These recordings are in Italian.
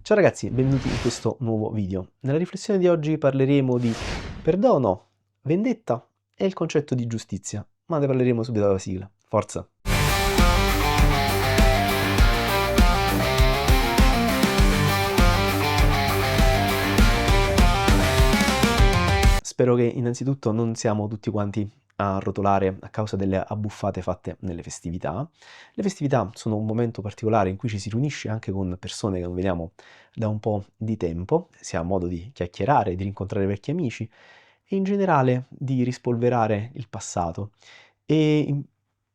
Ciao ragazzi, benvenuti in questo nuovo video. Nella riflessione di oggi parleremo di perdono, vendetta e il concetto di giustizia, ma ne parleremo subito dalla sigla. Forza! Spero che innanzitutto non siamo tutti quanti a rotolare a causa delle abbuffate fatte nelle festività. Le festività sono un momento particolare in cui ci si riunisce anche con persone che non vediamo da un po' di tempo, si ha modo di chiacchierare, di rincontrare vecchi amici e in generale di rispolverare il passato e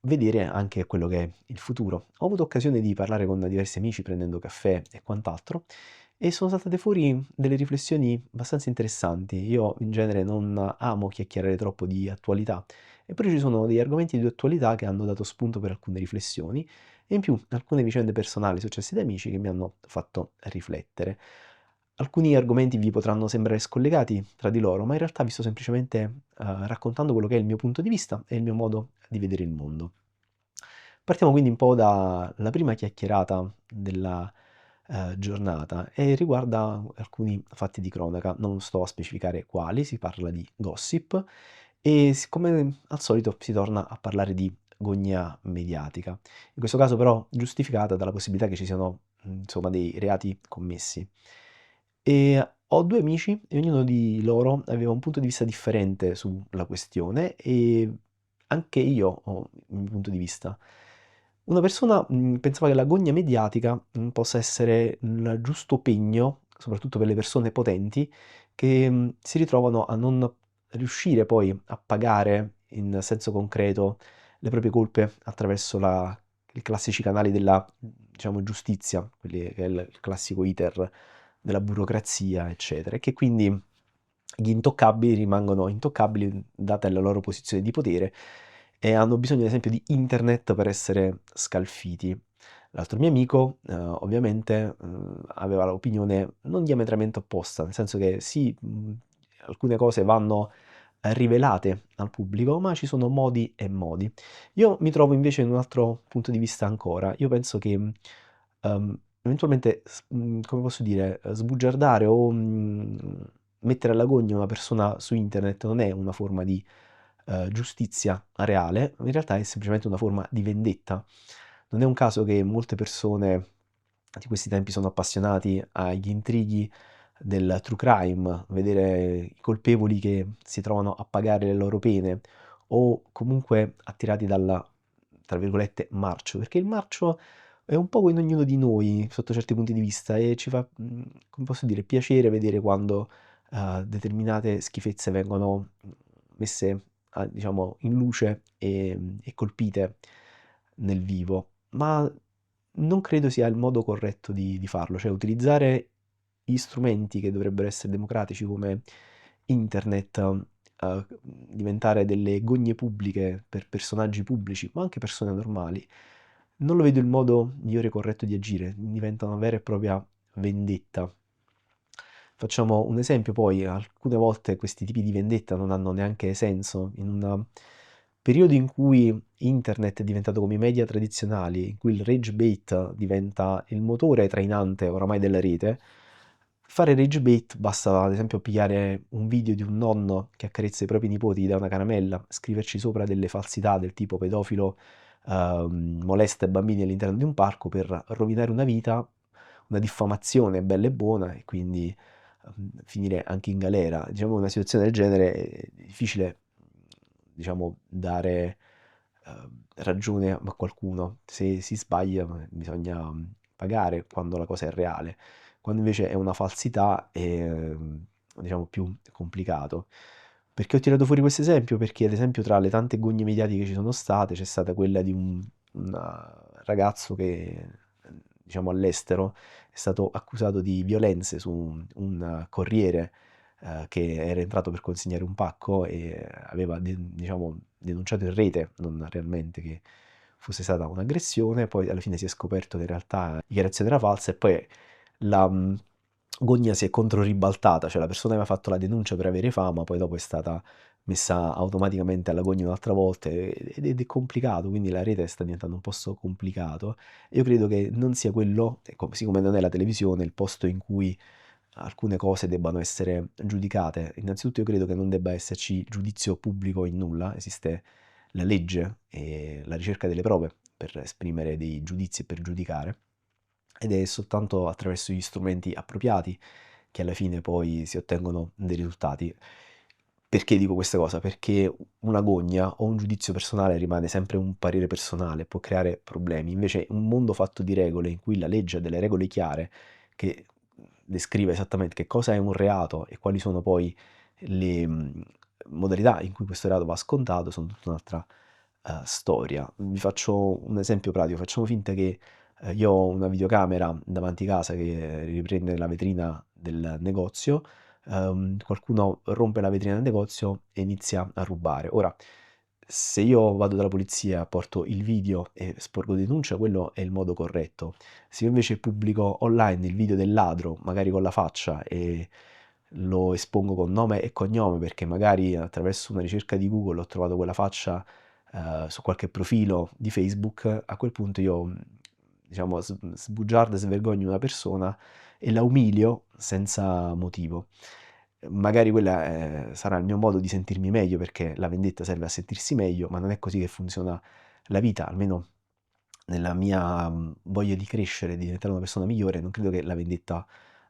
vedere anche quello che è il futuro. Ho avuto occasione di parlare con diversi amici prendendo caffè e quant'altro e sono saltate fuori delle riflessioni abbastanza interessanti. Io in genere non amo chiacchierare troppo di attualità, eppure ci sono degli argomenti di attualità che hanno dato spunto per alcune riflessioni e in più alcune vicende personali successe da amici che mi hanno fatto riflettere. Alcuni argomenti vi potranno sembrare scollegati tra di loro, ma in realtà vi sto semplicemente raccontando quello che è il mio punto di vista e il mio modo di vedere il mondo. Partiamo quindi un po' dalla prima chiacchierata della giornata e riguarda alcuni fatti di cronaca, non sto a specificare quali, si parla di gossip e come al solito si torna a parlare di gogna mediatica. In questo caso però giustificata dalla possibilità che ci siano insomma dei reati commessi. E ho due amici e ognuno di loro aveva un punto di vista differente sulla questione e anche io ho il mio punto di vista. Una persona pensava che la gogna mediatica possa essere il giusto pegno, soprattutto per le persone potenti, che si ritrovano a non riuscire poi a pagare in senso concreto le proprie colpe attraverso i classici canali della, diciamo, giustizia, quelli che è il classico iter della burocrazia, eccetera, e che quindi gli intoccabili rimangono intoccabili data la loro posizione di potere e hanno bisogno ad esempio di internet per essere scalfiti. L'altro mio amico, ovviamente, aveva l'opinione non diametralmente opposta, nel senso che sì, alcune cose vanno rivelate al pubblico, ma ci sono modi e modi. Io mi trovo invece in un altro punto di vista ancora. Io penso che, eventualmente, come posso dire, sbugiardare o, mettere all'agonia una persona su internet non è una forma di giustizia reale, in realtà è semplicemente una forma di vendetta. Non è un caso che molte persone di questi tempi sono appassionati agli intrighi del true crime, vedere i colpevoli che si trovano a pagare le loro pene o comunque attirati dal, tra virgolette, marcio, perché il marcio è un po' in ognuno di noi sotto certi punti di vista e ci fa, come posso dire, piacere vedere quando determinate schifezze vengono messe diciamo, in luce e colpite nel vivo, ma non credo sia il modo corretto di farlo, cioè utilizzare gli strumenti che dovrebbero essere democratici come internet, diventare delle gogne pubbliche per personaggi pubblici, ma anche persone normali, non lo vedo il modo migliore e corretto di agire, diventa una vera e propria vendetta. Facciamo un esempio poi, alcune volte questi tipi di vendetta non hanno neanche senso. In un periodo in cui internet è diventato come i media tradizionali, in cui il rage bait diventa il motore trainante oramai della rete, fare rage bait basta ad esempio pigliare un video di un nonno che accarezza i propri nipoti da una caramella, scriverci sopra delle falsità del tipo pedofilo molesta i bambini all'interno di un parco per rovinare una vita, una diffamazione bella e buona e quindi finire anche in galera. Diciamo una situazione del genere è difficile, diciamo, dare ragione a qualcuno. Se si sbaglia bisogna pagare quando la cosa è reale, quando invece è una falsità è, diciamo, più complicato. Perché ho tirato fuori questo esempio? Perché ad esempio tra le tante gogne mediatiche che ci sono state c'è stata quella di un ragazzo che, diciamo, all'estero è stato accusato di violenze su un corriere che era entrato per consegnare un pacco e aveva, diciamo, denunciato in rete, non realmente che fosse stata un'aggressione, poi alla fine si è scoperto che in realtà la dichiarazione era falsa e poi la gogna si è controribaltata, cioè la persona aveva fatto la denuncia per avere fama, poi dopo è stata messa automaticamente all'agonia un'altra volta ed è complicato, quindi la rete sta diventando un posto complicato. Io credo che non sia quello, così come non è la televisione, il posto in cui alcune cose debbano essere giudicate. Innanzitutto io credo che non debba esserci giudizio pubblico in nulla, esiste la legge e la ricerca delle prove per esprimere dei giudizi e per giudicare, ed è soltanto attraverso gli strumenti appropriati che alla fine poi si ottengono dei risultati. Perché dico questa cosa? Perché una gogna o un giudizio personale rimane sempre un parere personale, può creare problemi. Invece un mondo fatto di regole, in cui la legge ha delle regole chiare, che descrive esattamente che cosa è un reato e quali sono poi le modalità in cui questo reato va scontato, sono tutta un'altra storia. Vi faccio un esempio pratico, facciamo finta che io ho una videocamera davanti casa che riprende la vetrina del negozio, qualcuno rompe la vetrina del negozio e inizia a rubare. Ora, se io vado dalla polizia, porto il video e sporgo denuncia, quello è il modo corretto. Se io invece pubblico online il video del ladro, magari con la faccia, e lo espongo con nome e cognome, perché magari attraverso una ricerca di Google ho trovato quella faccia su qualche profilo di Facebook, a quel punto io, diciamo, sbugiardo e svergogno una persona e la umilio senza motivo. Magari quella sarà il mio modo di sentirmi meglio, perché la vendetta serve a sentirsi meglio, ma non è così che funziona la vita, almeno nella mia voglia di crescere, di diventare una persona migliore. Non credo che la vendetta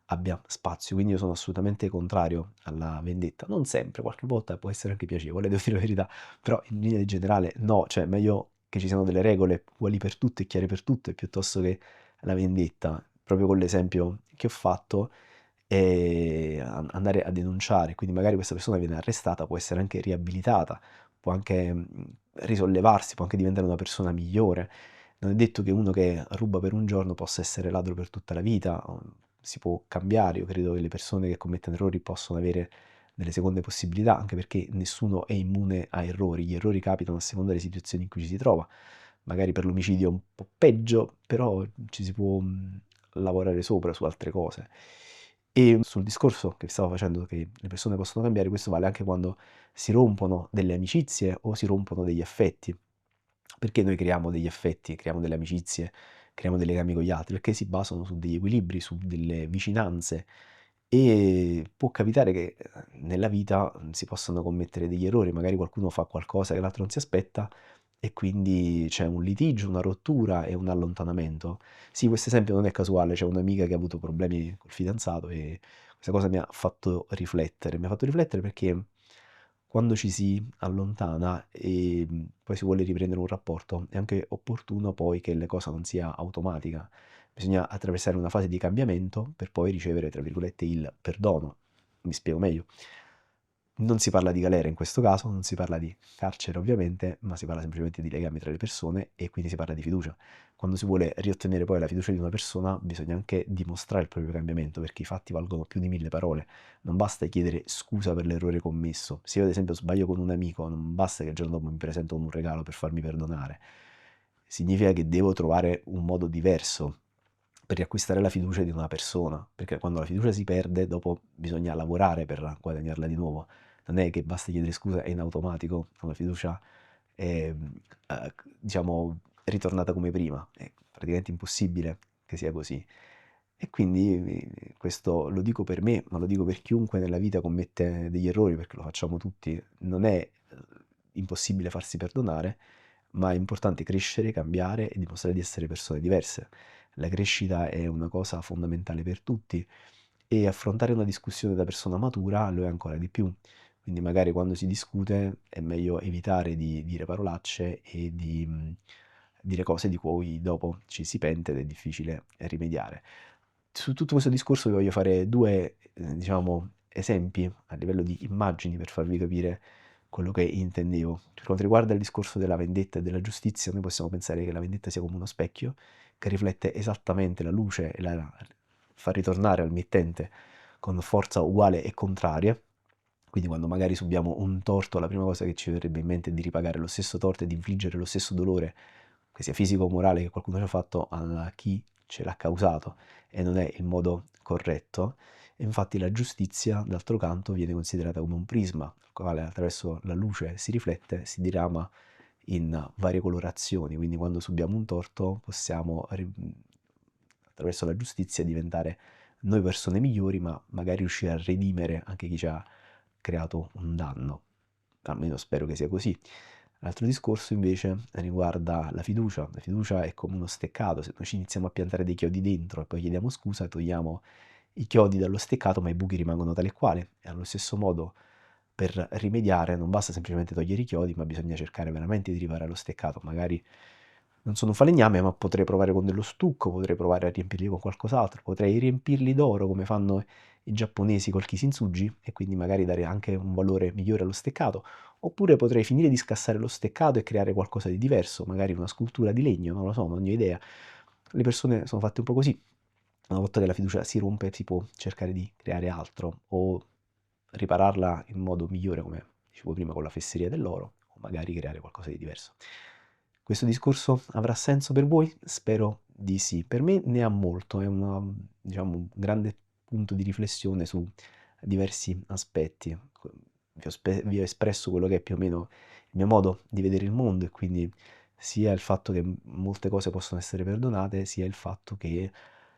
abbia spazio, quindi io sono assolutamente contrario alla vendetta. Non sempre, qualche volta può essere anche piacevole, devo dire la verità, però in linea di generale no, cioè meglio che ci siano delle regole uguali per tutte e chiare per tutte, piuttosto che la vendetta. Proprio con l'esempio che ho fatto, e andare a denunciare, quindi magari questa persona viene arrestata, può essere anche riabilitata, può anche risollevarsi, può anche diventare una persona migliore. Non è detto che uno che ruba per un giorno possa essere ladro per tutta la vita, si può cambiare. Io credo che le persone che commettono errori possono avere delle seconde possibilità, anche perché nessuno è immune a errori, gli errori capitano a seconda delle situazioni in cui ci si trova. Magari per l'omicidio è un po' peggio, però ci si può lavorare sopra su altre cose. E sul discorso che stavo facendo, che le persone possono cambiare, questo vale anche quando si rompono delle amicizie o si rompono degli affetti. Perché noi creiamo degli affetti, creiamo delle amicizie, creiamo dei legami con gli altri? Perché si basano su degli equilibri, su delle vicinanze, e può capitare che nella vita si possano commettere degli errori, magari qualcuno fa qualcosa che l'altro non si aspetta e quindi c'è un litigio, una rottura e un allontanamento. Sì, questo esempio non è casuale, c'è un'amica che ha avuto problemi col fidanzato e questa cosa mi ha fatto riflettere perché quando ci si allontana e poi si vuole riprendere un rapporto, è anche opportuno poi che la cosa non sia automatica. Bisogna attraversare una fase di cambiamento per poi ricevere, tra virgolette, il perdono. Mi spiego meglio. Non si parla di galera in questo caso, non si parla di carcere ovviamente, ma si parla semplicemente di legami tra le persone e quindi si parla di fiducia. Quando si vuole riottenere poi la fiducia di una persona bisogna anche dimostrare il proprio cambiamento, perché i fatti valgono più di 1000 parole. Non basta chiedere scusa per l'errore commesso. Se io ad esempio sbaglio con un amico, non basta che il giorno dopo mi presento con un regalo per farmi perdonare. Significa che devo trovare un modo diverso per riacquistare la fiducia di una persona, perché quando la fiducia si perde, dopo bisogna lavorare per guadagnarla di nuovo. Non è che basta chiedere scusa e in automatico la fiducia è, diciamo, ritornata come prima. È praticamente impossibile che sia così. E quindi questo lo dico per me, ma lo dico per chiunque nella vita commette degli errori, perché lo facciamo tutti. Non è impossibile farsi perdonare, ma è importante crescere, cambiare e dimostrare di essere persone diverse. La crescita è una cosa fondamentale per tutti e affrontare una discussione da persona matura lo è ancora di più. Quindi magari quando si discute è meglio evitare di dire parolacce e di dire cose di cui dopo ci si pente ed è difficile rimediare. Su tutto questo discorso vi voglio fare due, diciamo, esempi a livello di immagini per farvi capire quello che intendevo. Per quanto riguarda il discorso della vendetta e della giustizia, noi possiamo pensare che la vendetta sia come uno specchio che riflette esattamente la luce e la fa ritornare al mittente con forza uguale e contraria. Quindi quando magari subiamo un torto, la prima cosa che ci verrebbe in mente è di ripagare lo stesso torto e di infliggere lo stesso dolore, che sia fisico o morale, che qualcuno ci ha fatto a chi ce l'ha causato e non è il modo corretto. E infatti la giustizia, d'altro canto, viene considerata come un prisma, al quale attraverso la luce si riflette, si dirama in varie colorazioni, quindi quando subiamo un torto possiamo attraverso la giustizia diventare noi persone migliori, ma magari riuscire a redimere anche chi ci ha creato un danno. Almeno spero che sia così. L'altro discorso invece riguarda la fiducia. La fiducia è come uno steccato, se noi ci iniziamo a piantare dei chiodi dentro e poi chiediamo scusa, togliamo i chiodi dallo steccato, ma i buchi rimangono tale e quale. E allo stesso modo, per rimediare, non basta semplicemente togliere i chiodi, ma bisogna cercare veramente di riparare lo steccato. Magari non sono un falegname, ma potrei provare con dello stucco, potrei provare a riempirli con qualcos'altro, potrei riempirli d'oro come fanno i giapponesi col kintsugi e quindi magari dare anche un valore migliore allo steccato, oppure potrei finire di scassare lo steccato e creare qualcosa di diverso, magari una scultura di legno, non lo so, non ho idea. Le persone sono fatte un po' così. Una volta che la fiducia si rompe, si può cercare di creare altro o ripararla in modo migliore, come dicevo prima, con la fesseria dell'oro, o magari creare qualcosa di diverso. Questo discorso avrà senso per voi? Spero di sì. Per me ne ha molto, è diciamo, un grande punto di riflessione su diversi aspetti. Vi ho espresso quello che è più o meno il mio modo di vedere il mondo e quindi sia il fatto che molte cose possono essere perdonate, sia il fatto che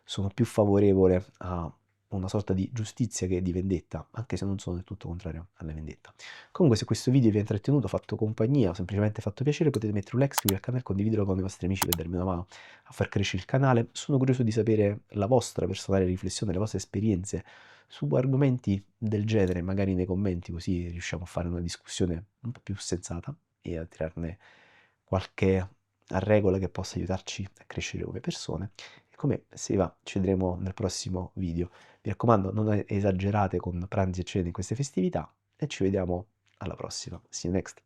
sono più favorevole a una sorta di giustizia che di vendetta, anche se non sono del tutto contrario alla vendetta. Comunque se questo video vi ha intrattenuto, fatto compagnia o semplicemente fatto piacere, potete mettere un like, iscrivervi al canale e condividerlo con i vostri amici per darmi una mano a far crescere il canale. Sono curioso di sapere la vostra personale riflessione, le vostre esperienze su argomenti del genere, magari nei commenti, così riusciamo a fare una discussione un po' più sensata e a tirarne qualche regola che possa aiutarci a crescere come persone. E come si va, ci vedremo nel prossimo video. Mi raccomando, non esagerate con pranzi e cene in queste festività e ci vediamo alla prossima. See you next.